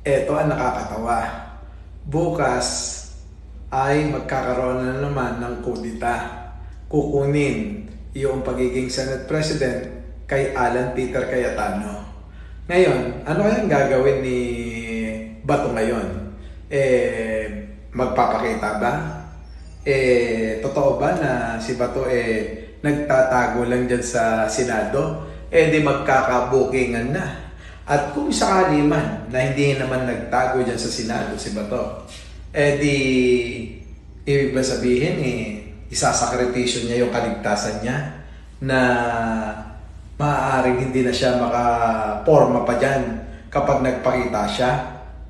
Eto ang nakakatawa. Bukas ay magkakaroon na naman ng kudita. Kukunin yung pagiging Senate President kay Alan Peter Cayetano. Ngayon, ano kayang gagawin ni Bato ngayon? Magpapakita ba? Totoo ba na si Bato nagtatago lang dyan sa Senado? Di magkakabukingan na. At kung sakali man na hindi naman nagtago dyan sa Senado si Bato, di ibig ba sabihin isasakripisyo niya yung kaligtasan niya na maaaring hindi na siya makaporma pa dyan kapag nagpakita siya.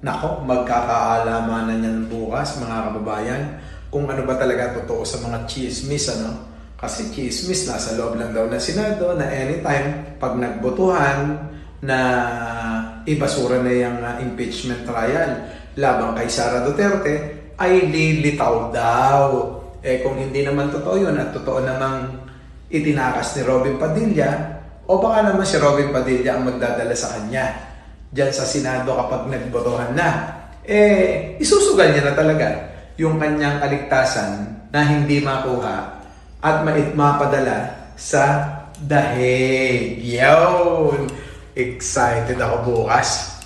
Nako, magkakaalamanan niyan bukas mga kababayan kung ano ba talaga totoo sa mga chismis, ano? Kasi chismis nasa loob lang daw ng Senado na anytime pag nagbotohan na ibasura na yung impeachment trial labang kay Sara Duterte ay lilitaw daw. Kung hindi naman totoo yun at totoo namang itinakas ni Robin Padilla, o baka naman si Robin Padilla ang magdadala sa kanya dyan sa Senado kapag nagbotohan na, isusugal niya na talaga yung kanyang kaligtasan na hindi makuha at mapadala sa dahig. Yun! Excited ako bukas.